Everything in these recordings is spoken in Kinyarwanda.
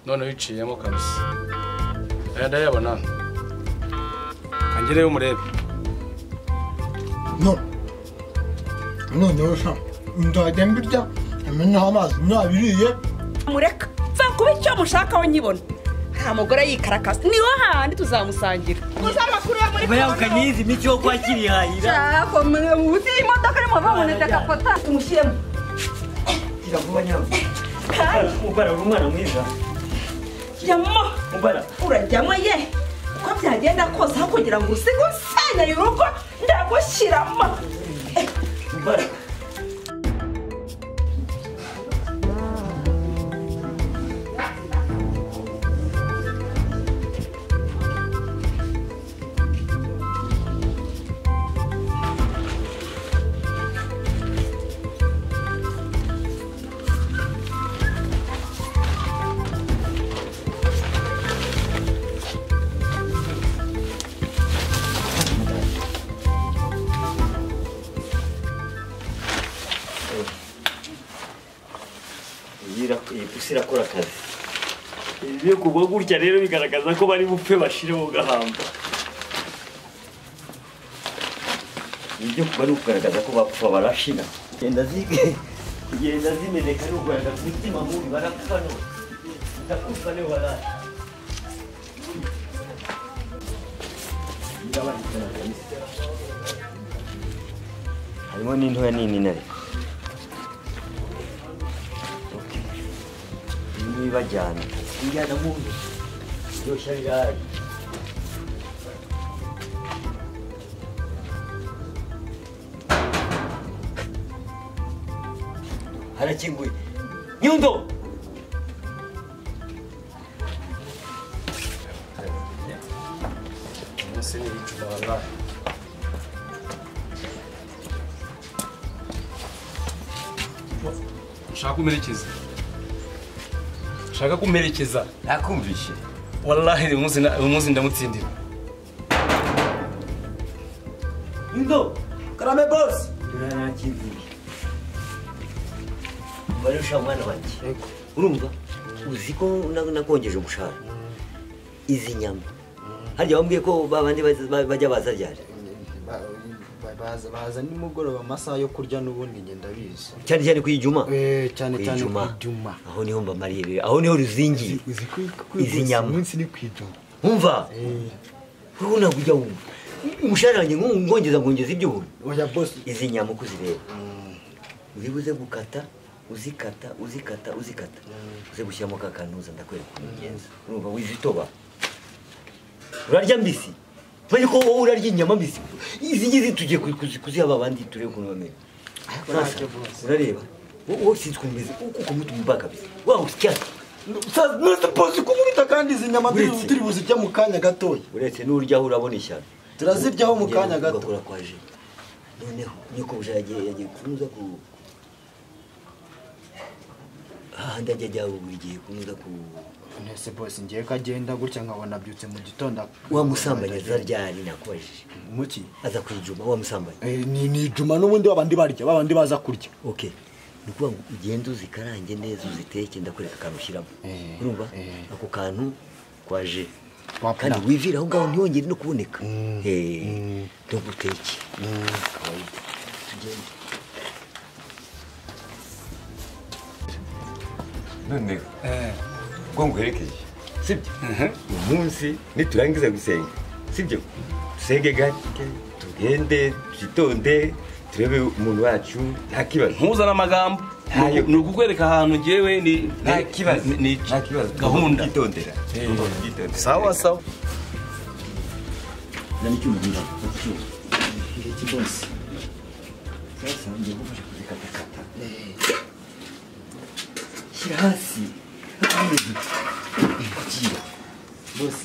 none wiciyemo kabisa aya ndayabona kangereyo murebe none sha ndajya mbirya amenaho amazi nabiriye mureka va kuba icyo mushaka we nyibona nta mugore yikarakasa niho handi tuzamusangira uzamakuru ya muri bayakanyizi miki yo kwakiri hayira cyako muzi imodoka ni muva munete kapota tumushyiremo iravuba nyabo ubara umwana mwiza yamma ubara urajyamo ye uko byagenda kose aho kugira ngo usige usenya urugo ndagushyiramo ubara irakora akazi iyo kubwo gutya rero bigaragaza ko bari bupfe bashire mu gahamba ibyo kuba kugaragaza ko bapfa barashira genda zimeneka no kugaragaza umutima mubi barapfa no ndakufa ne wala harimo n'intoya nini nare bajyana injyana muntu yosha rirari harakinguye Nyundo nse ni icuba wallahi shaka kumerekeza nakumvishe wallahi umunsi ndamutsindira Nyundo karame boss narakinguye barusha mwana wanjye urumva uzi ko nakongeje umushahara izi nyama harya wambwiye ko babandi bajya baza ryari baza nimugoroba amasaha yo kurya n'ubundi ngenda biza cyane kwijuma cyane kwijuma aho niho mbamariye aho niho ruzingiye izi nyama umunsi ni kwijuma umva wowe nagujya wumva umushahara wanjye ngongeza ibyo oya boss izi nyama uko zireba wibuze gukata uzikata uze gushyiramo kakanuza ndakwereka umugenza urumva wizitoba urarya mbisi Fanya ko urarya inyama mbisi izi ngizi tugiye kuziha abandi turebe ukuntu bameze urareba wowe sitwumeze uko mutumba kabisa wawe cyane nose pozi kumurita kandi izi nyama turi buzijya mu kanya gatoya uretse n'uryaho urabona ishyano turaziryaho mu kanya gato bakora kwaje noneho niko yagiye kunuza ku ndajya buri gihe kunuza ku nese boss ngiye kagenda gutya nkabona byutse mu gitondo wa musambanya zaryari nakubajije muki aza kwijuma wa musambanya ni juma n'ubundi babandi barya babandi baza kurya okay nukuba ugenda uzikarange neza uziteke ndakwereka karushiramo urumva ako kantu kwaje kandi wivira aho ngaho ntiyongere no kuboneka ndoguteke tugende none ngo nguherekeje sibyo umunsi niturangiza gusenga sibyo dusenge gake tugende tuzitonde turebe umuntu wacu nta kibazo ntuzana amagambo ni ukukwereka ahantu ngewe nta kibazo gahunda yitondera sawa nani cyumvira iki boss sasa ngiye gufasha kuzikatakata shyira hasi boss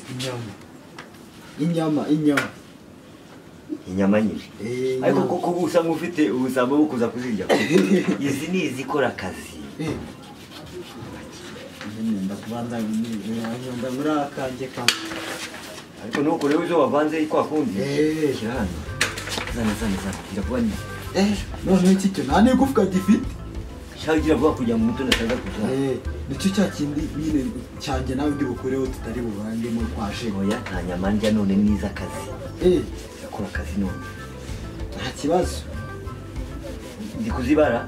inyama nyinshi ariko koko usanga ufite ubusamba bwo kuza kuzirya izi ni izikora akazi ndakubanza muri akanje kamwe ariko nuko rero uzo wavanze kwa kundi shyira hano zana ndakuba none iki cyo nta n'igufwa gifite shagira vuba kujya mu mutwe nasaga kujya nicyo cya kindi nyine cyanjye nawe ndi bukoreho tutari bubangemo kwaje oya nta nyama ndya none niza akazi akora akazi none nta kibazo ndi kuzibara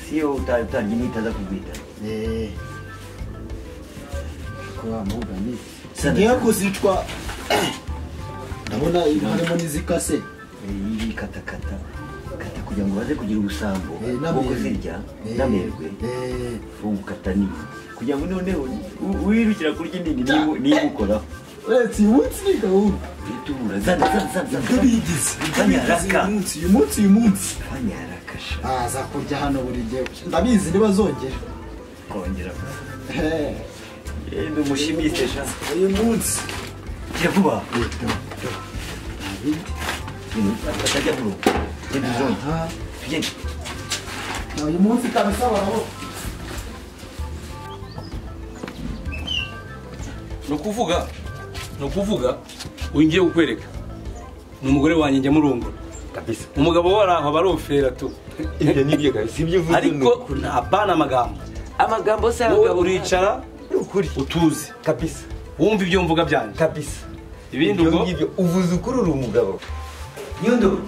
siyo utangiye nitaza kugwita ko wamugani sigiye kuzicwa ndabona harimo n'izikase iyi katakata kata kugira ngo baze kugira ubusambo bwo kuzirya n'amerwe ungukata ni kugira ngo noneho wirukira kurya indini niba ukoraho uretse uyu munsi ni gahunda itura zana tubigize banyaraka uyu munsi banyarakasha aza kurya hano buri gihe ndabizi ntibazongera kongera ndi umushimishe sha uyu munsi gira vuba atajya mu rugo genda uzonge tugende uyu munsi kabisa baraho ni ukuvuga uyu ngiye kukwereka ni umugore wanjye njya murungura kabisa umugabo wari aho barofera tu ibyo nibyo kabisa ibyo uvuze ariko apana amagambo se wowe uricara ukuri utuze kabisa wumva ibyo mvuga byanjye kabisa ibindi ubwo ngibyo uvuze ukuri uri umugabo nyundo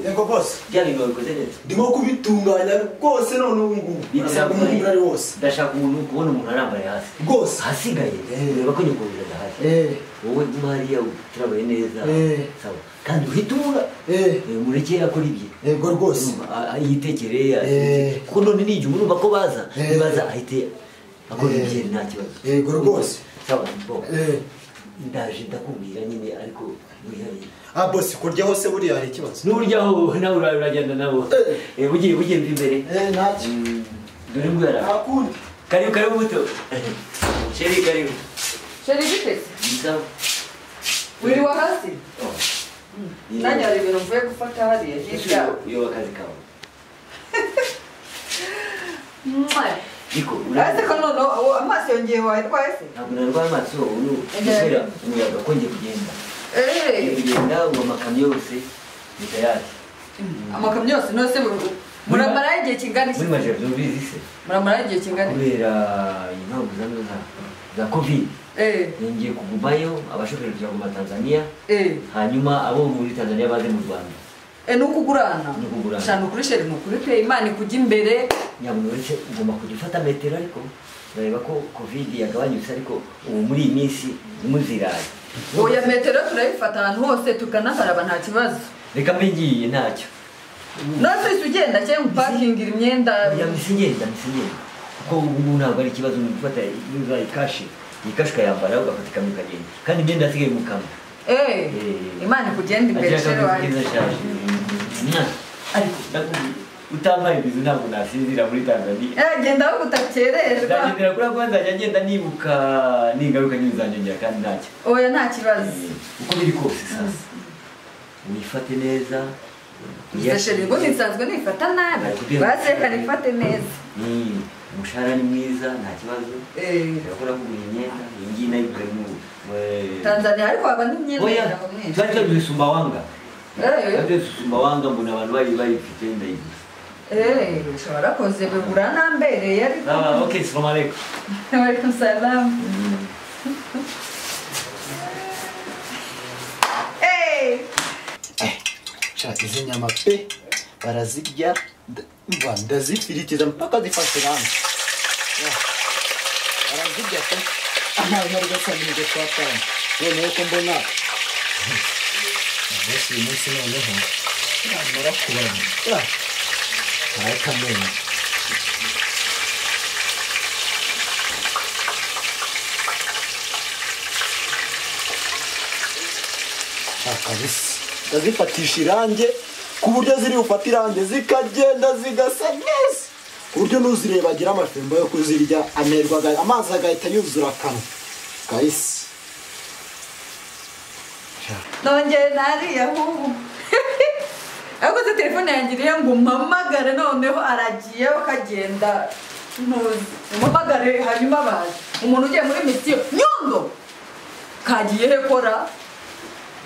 yego boss bya bintu wabikoze neza ndimo kubitunganya rwose none ubu ngubu urasanga umuntu ari wose ndashaka umuntu kubona umuntu arambaye hasi rwose hasigaye reba ko nyukubuza ndahari wowe mariya turabaye neza sawa kandi uhita ubura murekeye akora ibye yego rwose yitekere kuko none nijya urumva ko baza nibaza ahite akora ibye nta kibazo yego rwose sawa ndaje ndakubwira nyine ariko wihariye boss kurya hose buriya hari ikibazo n'uryaho nawe uragenda nabo ugiye mva imbere ntacyo dore ngwara akundi karibu muto sheri karibu sheri biteze sawa wiriwe hasi nanjye hari ibintu mvuye gufata hariya hirya iyo akazi kawe niko uretse ko none amaso yongeye warwaye se ntabwo narwaye amaso ubu kubera umuyaga ko ngiye kugenda kugenda ngo amakamyo yose ni tayari amakamyo yose nose muramaraho igihe kingana iki muri majoro ubizi se muramaraho igihe kingana iki kubera impamvu za covid ngiye kugumayo abashoferi tujya Tanzania hanyuma abo muri Tanzania baze mu Rwanda ni ukugurana shana ukuri sheri ni ukuri pe imana ikujya imbere nyamuneka ugomba kujya ufata metero ariko urareba ko covid yagabanyutse ariko ubu muri iyi minsi muziraye oya metero turayifata ahantu hose tukanakaraba nta kibazo reka mbe ngiye ntacyo nose ugenda cyangwa upakingira imyenda ya misingenda kuko ubu ntabwo ari ikibazo ni gufata yuza ikashi ukayambara ugafata ikamyo ukagenda kandi imyenda yasigaye mu kamyo imana ikugenda imbere sheri wanjye ariko utambaye ibizu ntabwo nasinzira muri Tanzania genda aho utakererwa ndagendera kuri ako nzajya ngenda nibuka n'ingaruka nyine uzanyongera kandi ntacyo oya nta kibazo uko biri kose sasa wifate neza sheri ngo nsanzwe nifata nabi baseka nifate neza umushahara ni mwiza nta kibazo urakora kugura imyenda iyi ngiyi nayiguze mu Tanzania ariko haba n'imyenda twari twagize Sumbawanga Sumbawanga mbona abantu bayifite ndayiguze ushobora koze bigura nambereye ariko okay salamu alaikum walaikum salam izi nyama pe barazirya ndazifiritiza mpaka zifashe rangi barazirya pe ntabwo ari gasa n'ibyo twatanga noneho ko mbona umunsi uyu munsi noneho namara kubona arakamenya kabisa ndazifatisha irange ku buryo ziri bufate irange zikagenda zigasa neza ku buryo n'uzireba agira amafembo yo kuzirya amerwa amazi agahita yuzura akanwa kahise nongeye nariya nk'ubu ariko se telefone yangiriye ngo umpamagare noneho aragiye bakagenda ntuzi umpamagare hanyuma baje umuntu ugiye muri misiyo nyundo kagiye hekora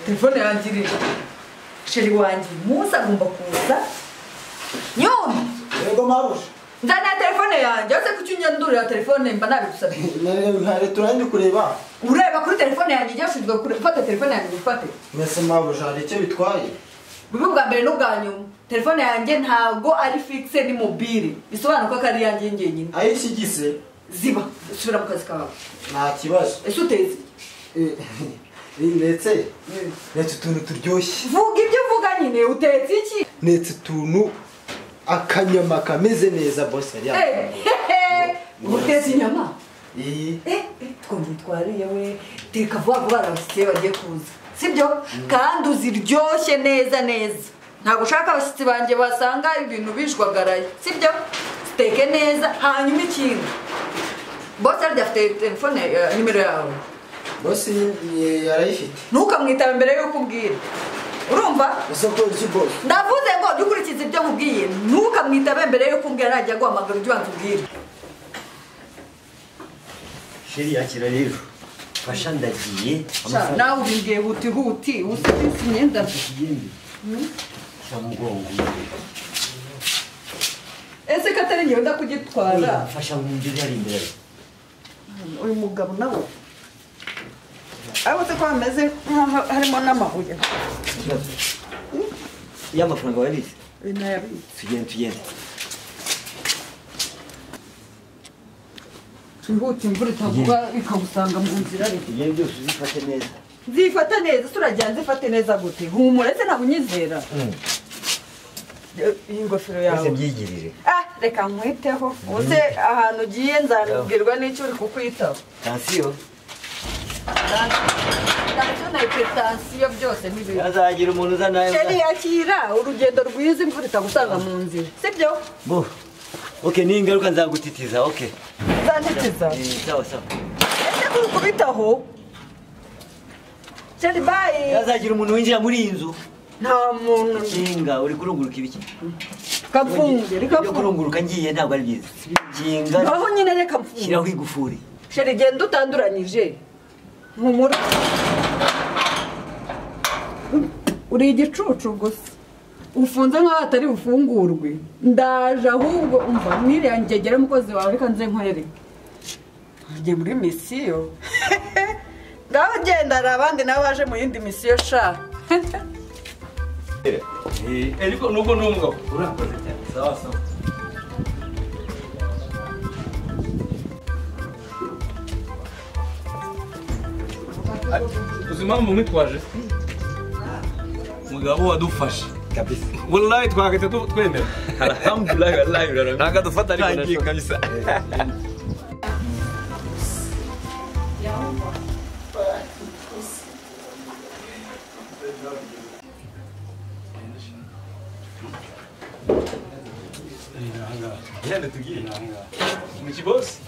telefone yangiriye sheri wanjye umunsi agomba kuza Nyumva. Yego mabusha. Nzana telefone yanjye. Ose kuki unyandurira telefone mba nabigusabye. Ntare turandi kureba. Ureba kuri telefone yanjye ijya ushizwe gufata telefone yanjye ufate. Mese mabusha hari icyo bitwaye. Bwo bwa mbere n'ubwa nyuma. Telefone yanjye ntago ari fixe ni mobile. Bisobanuka ko ari yanjye ngenyine. Ayishigise. Ziba. Subira mu kazi kawe. Nta kibazo. Ese uteze. Ndetse utuntu turyoshye. Vuga ibyo uvuga nyine utetse iki? Ndetse utuntu akanyama kameze neza boss yari. Utetse inyama? Eh. Twongeye twariye we. Teka vuba vuba abashyitsi bagiye kuza. Sibyo? Kandi uziryoshye neza neza. Ntabwo ushaka abashyitsi banjye basanga ibintu bishwagaraye. Sibyo? Steke neza hanyuma ikintu. Boss arya afite telefone nimero yawe. Boss yarayifite. Ntukamwitaba mbere yuko ubwira. Urumva? Isoko ry'boss. Ndavuze ngo dukurikize ibyo nkubwiye. Ntukamwitaba mbere yuko ubwira najya guhamagara ibyo wantubwira. Sheri yakira rero. Fasha ndagiye. Nawe ubimbwiye huti huti. Usibise imyenda. Ikigende. Shamugongo. Ese katari ngewe ndakugitwara. Fasha ngunjye ari imbere. Uyu mugabo nawe. Abose ko ameze harimo n'amabuye. Y'amafaranga warize? Nayabitse. Tugende. Imbuto imvura itavuga ikagusanga mu nzira ariko. Ibyo byose uzifate neza. Nzifata neza, turajya nzifate neza gute? Humura ese ntabwo unyizera. Iyi ngofero yawe. Ese byigirire. Reka nkwiteho. Uze ahantu ugiye nzanubwirwa n'icyo uri kukwitaho. Tansiyo. Tansiyo na hipertansiyo byose ni bibi. Azagira umuntu uzana. Sheri yakira urugendo rwiza imvura itagusanga mu nzira. Sibyo? Bo. Okay, ni ingaruka nzagutitiza, okay. Nzanditiza. Sawa. Ese kuri kubitaho? Sheri bye. Azagira umuntu winjira muri iyi nzu. Nta muntu. Kinga uri kurunguruka ibiki? Kafunge, reka Yo kurunguruka ngiye ntabwo ari byiza. Kinga. Naho nyine reka mfunge. Shiraho igufuri. Sheri genda utanduranyije. Humura. Uri igicucu gusa. Ufunze nkaho atari ufungurwe. Ndaje ahubwo umva mwiriya ngegera umukozi wawe reka nze nkorere. Ngiye muri misiyo. Ngaho gendana abandi nabo baje mu yindi misiyo sha. Ariko nubwo ni umugabo. Urakoze cyane. Sawa. Uzi impamvu mwitwaje? Umugabo wadufashe. Kabisa. Wallahi twagahita twemera. Alhamdulillah wallahi urarabona. Ntago dufata ariko Tangiye kabisa. Yende tugiye nanga. Mu kibosi.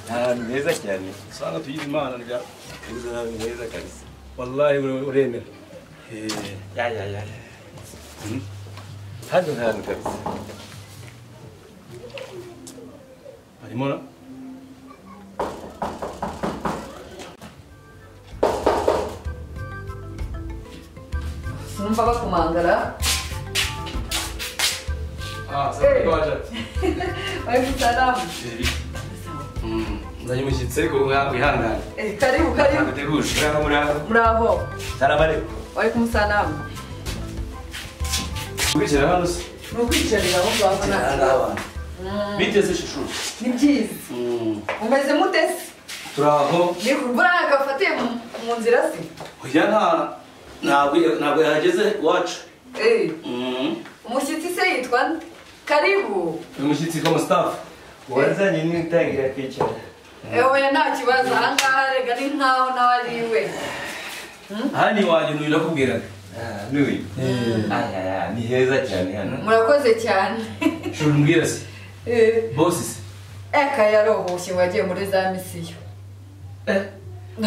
Ahantu heza cyane. Sanga tuyize Imana nga. Ahantu heza kabisa. Wallahi uremera. Ya. Hano hantu kabisa. Harimo na Sinumva bakumangara. sawa kwaje. Bari salamu. Nzanye umushyitsi ariko wihangane. Karibu. Naguteguje. Bravo. Salamu alaikum. Walaikum salamu. Kwicara hano se. Nukwicarira aho twabona. Biteze shushu. Ni byiza. Umeze mutese? Turaho. Ni kubura agafatiye mu nzira se? Oya ntabwo yahageze wacu. Umushyitsi se yitwa nde? Karibu. Umushyitsi kwa staff. Wazanye n'utangira kwicara. Oya nta kibazo ahangaha rega ni nkaho nawe ari iwe. Hani wanjye n'uyu nakubwiraga. N'uyu. Ni heza cyane hano. Murakoze cyane. Shuri mbwira se. Bosi se. Eka yarohoshye wagiye muri za misiyo.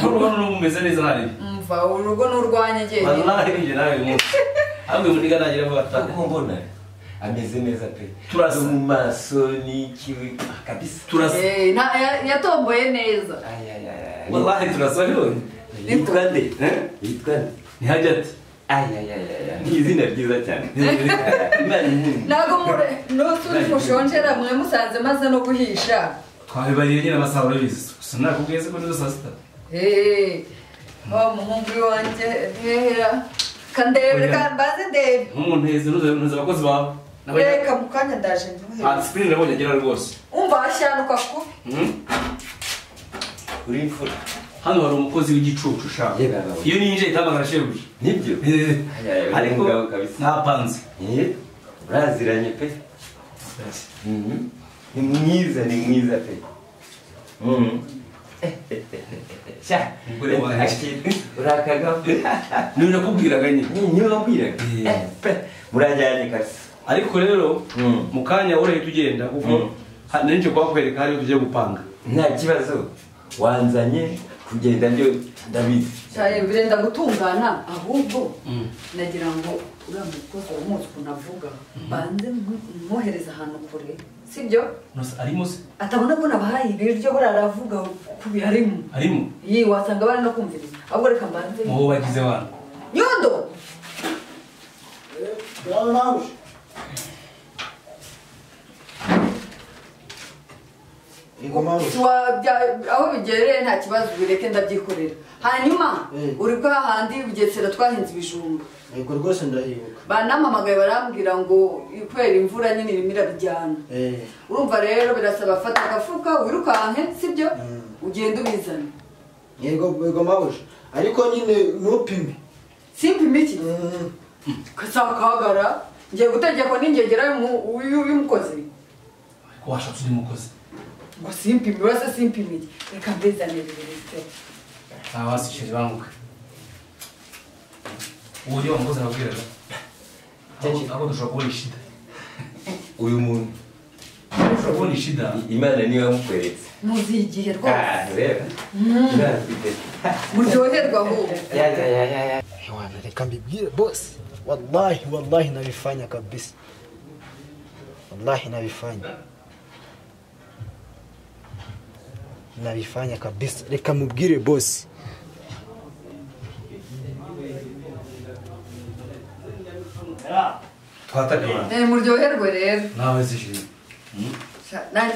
Urugo n'umeze neza nari. Mva urugo n'urwanya ngiye. Wallahi nje nawe umunsi. Ahubwo muniga nagira bata. Uko mbona ameze neza pe. Turasa mu maso ni kiwi kabisa. Turasa. Yatomboye neza. Wallahi turasa rero. Yitwa nde? Yitwa nde? Ni Hajati. ayayaya ni izina ryiza cyane. Imana inkunda. ntabwo n'usuri mushonjera mwe musanze maze no guhisha twabibariye nyine amasaha urabizi gusa nakubwiye ko nizo saa sita. wa muhungu wanjye hera kandebe kambaze ndebe nk'umuntu heza nuza abakozi bawe reka mukanya ndaje disipurine nabonye agera rwose umva ashyanuka ku uri imfura. hano hari umukozi w'igicucu ushaka iyo ninjiye itamagara shebuja Nibyo. ariko Umugabo kabisa. ntapanze uraziranye pe. Ni mwiza pe. Sha. Umugore wanjye. Urakagamo. niyo nakubwiraga nyine Niyo wabwiraga. Pe. Murajyanye kasi. ariko rero mu kanya urahita ugenda kuko nanje kwakwereka hariyo tujye gupanga. Nta kibazo. Wanzanye kugenda ndio ndabizi. cyaye birenda gutungana ahubwo nagira ngo uriya mukozi w'umunsi unavuga banze mwohereza ahantu kure sibyo arimo se atabona ko nabahaye ibiryo bararavuga ku biharimo arimo yi wasanga bari no kumviriza ahubwo reka mbanze mubo bagize wana nyondo aho bigereye nta kibazo bireke ndabyikorera hanyuma uri bwa handi bugesera twahinze ibijumba yego rwose ndahibuka banamamagaye barambwira ngo kubera imvura nyine irimo irabijyana urumva rero birasaba fata agafuka wirukanke sibyo ugenda ubizana yego mabuje ariko nyine ntupime simpime iki kasakagara ngiye gutegekwa n'ingegera y'umukozi ko washatse undi mukozi ngo simpime urasa simpime iki reka mbizanire ibirete abasishije banguka uwo yo mukozi arabwiraga aho dushobora kubona ishida Uyu muntu dushobora kubona ishida Imana niyo yamukweretse. muzi igihe rwose Reba. muryoherwa ahubwo Ya. Ewana, reka mbibwire bosi wallahi nabifanya kabisa wallahi nabifanya kabisa reka mubwire bosi twataka muryoherwe rero nawe zishije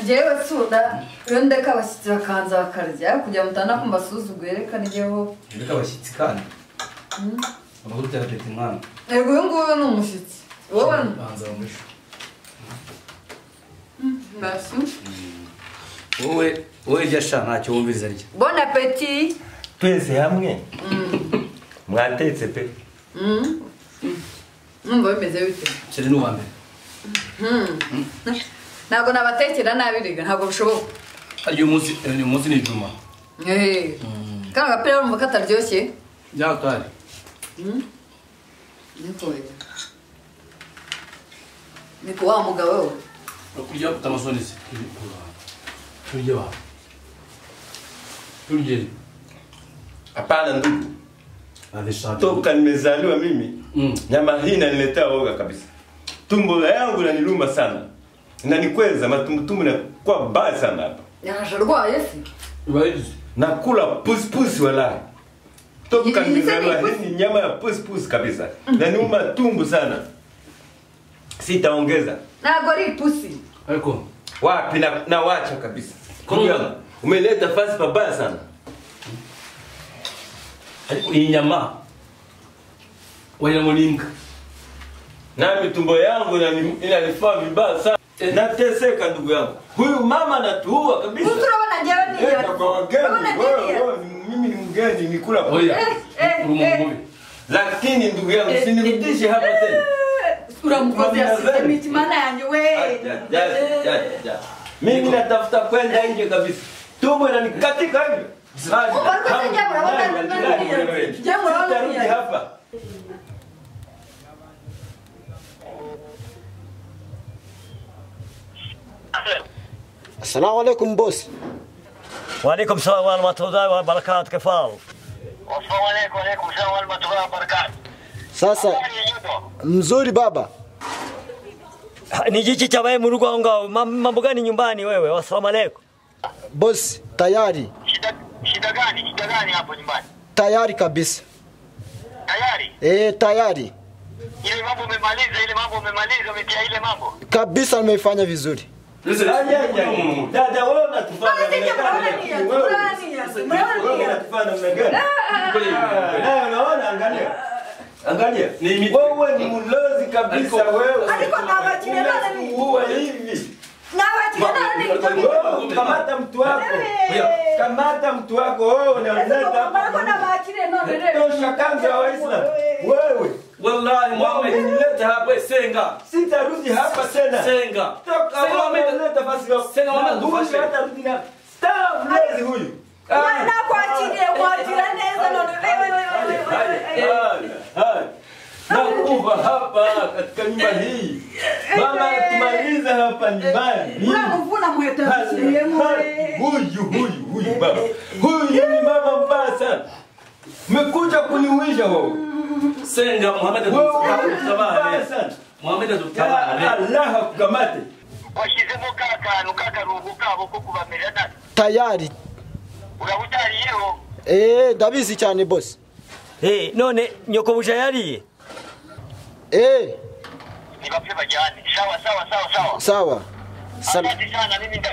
njyewe sura iyo ndeka abashyitsi bakanza bakarya kugira ngo mutana kumbasuzuguye reka njyeho ndeka abashyitsi kandi amakuru cyarapeta umwana yego uyu nguyu ni umushyitsi wowe banza bamushu mbasi wowe irya sha ntacyo wumviriza arya bon appétit Twese hamwe. Mwatetse pe. numva bimeze bite kiri n'uwa mbere ntabwo nabatekera nabi rega ntabwo bishoboka uyu munsi ni ijuma kano gapira urumva kataryoshye byatwari niko wa mugabo we kurya utamasoni se turya ba turye Hapana ndugu. adesha Toka nimezaliwa mimi. Nyama hii inaniletea woga kabisa. Tumbo yangu linaniluma sana. Inanikweza matumbutumbu na kwa baya sana hapa. yaje arwaye se bayizi Nakula pusi wala. Toka nimezaliwa hii nyama ya pusi kabisa. Inaniuma tumbo sana. Sitaongeza. ntabwo ari ipusi ariko Wapi na wacha kabisa. Kwa umeleta fasi pabaya sana. ariko iyi nyama wagira ngo ni imbwa Nami tumbo yangu inanifaa vibaya sana. Nateseka ndugu yangu. Huyu mama anatuua kabisa. turabona njyewe niyo Mimi ni mgeni nikula kwa. oya urumugubi Lakini ndugu yangu usinirudishe hapa tena. uramukozi yasize mitimana yanjye we Mimi natafuta kwenda nje kabisa. Tumbo inanikatika hivyo. Sitarudi hapa. Assalamu alaikum bosi. وعليكم السلام ورحمة الله وبركاته كيف حالك؟ وعليكم السلام ورحمة الله وبركاته. Sasa mzuri baba. Ni jiji cha wewe murugo wangu. Mambo gani nyumbani wewe? Wasalamu alaykum. Bosi tayari. Shida gani hapo nyumbani? Tayari kabisa. Tayari? Tayari. Ile mambo umemaliza, umetia ile mambo. Kabisa nimeifanya vizuri. Dada wewe unatufanya unaona, angalia. Wewe ni mlozi kabisa wewe. Aliko na wachilena nini? Wewe hivi. Na wachilena nini? Kamata mtu wako. Kamata mtu wako wewe unaleta. Mbona na wachilena nini? Tosha kwanza wa Islam. Wewe. Wallahi Muhammad nileta hapa senga. Sitarudi hapa tena. Senga. Toka wewe unaleta basi wewe. Senga Muhammad Huyu hata rudi na. Stop mlezi huyu. Na kuachilia neza ndo Nakufa hapa katika nyumba hii. Mama tumaliza hapa nyumbani. unamvuna mweta Huyu baba. Huyu ni mama mbaya sana. Umekuja kuniuisha wewe. Senga Muhammad Mbaya sana. Muhammad tutabane. Allah akukamate. Washizemo kaka rungu kabo ko kubamera nani? Tayari. Urabutariyeho? Ndabizi cyane boss. None nyoko buja yariye? Ni bapfe bajyane. Sawa. Sawa. Asante sana mimi ndio.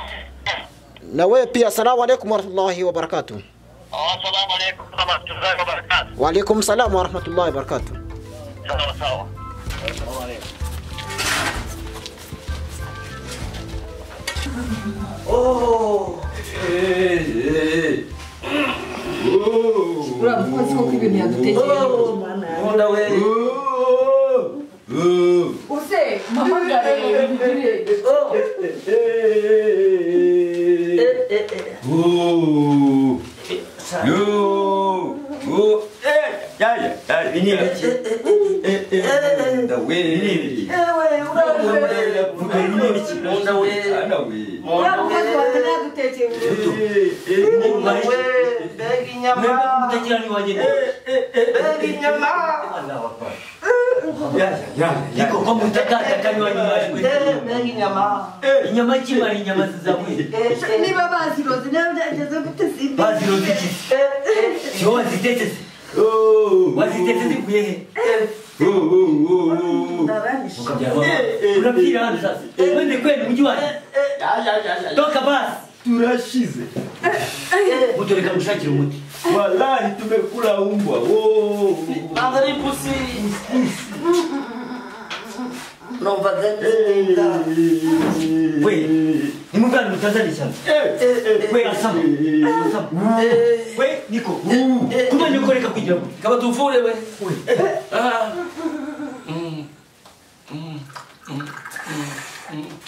Na wewe pia, assalamu alaykum wa rahmatullahi wa barakatuh. Assalamu alaykum wa rahmatullahi wa barakatuh. Wa alaykum salam wa rahmatullahi wa barakatuh. Sawa. Assalamu alaykum. Uramuzi ko ibintu yadutekereje Munda we. use mamagare Niko kwa mtakata kanywa inyama chimari inyama zizabwe niba baziroze nabyaje gutesiba baziroze iki cyo wazitetse wazitetse zikuye he unapira hano sasa wende kweli mji wapi toka basi Turashize. mutoreka mushakira umuti Wallahi tumekula umbwa. Madhari pusi. Nomba gani? Wewe, ni mgani mtazali sana? Wewe asama. Wewe niko. Kuma nyokoreka kujya. Kama tufure we.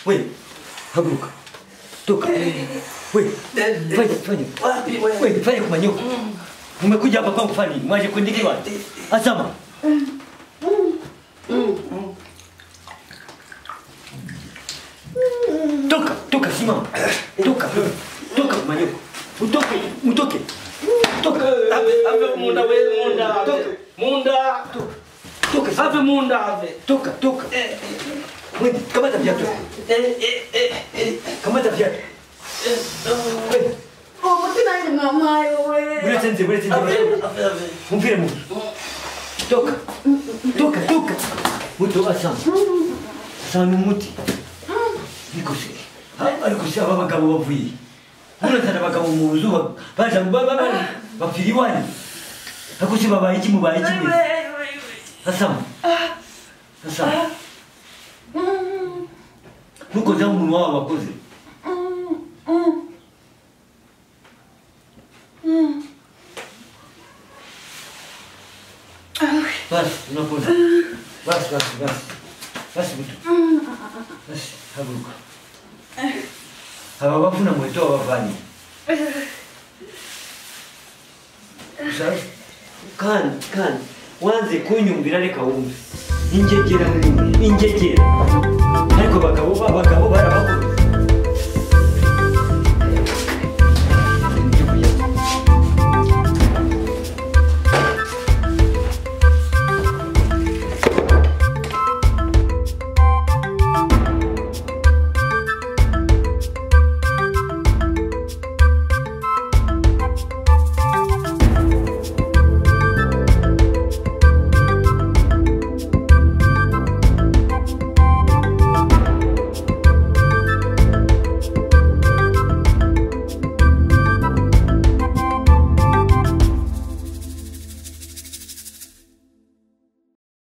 Wewe, habuka. Toka. Wewe, fanya. Wapi wewe? Wewe fanya kwa nyoko. Umekuja hapa kwangu fani, mwaje kuandiki wapi? Asama. Toka simama. Toka manyoko. Utoke. Toka. Ave munda we munda. Munda. Toka. Ave munda ave. Toka. Wewe kamata viatu. Kamata viatu. mutina ni mama wewe Mretenze. Mfire mu. Toka. Muto asama. Asama muti. Nikosi. Alikusi abagabo bavuye. Murata abagabo mu buzuba. Baza bapfiriwani. Akusi babaye iki mubaye iki. Asama. Nuko za umuntu wabo bakoze. Bas, unapona. Bas mtu. Bas, habuka. Hawa wafuna mweto wafani. Sasa kan wanze kunyumvira reka wumve. Injegera ariko bagabo barabakora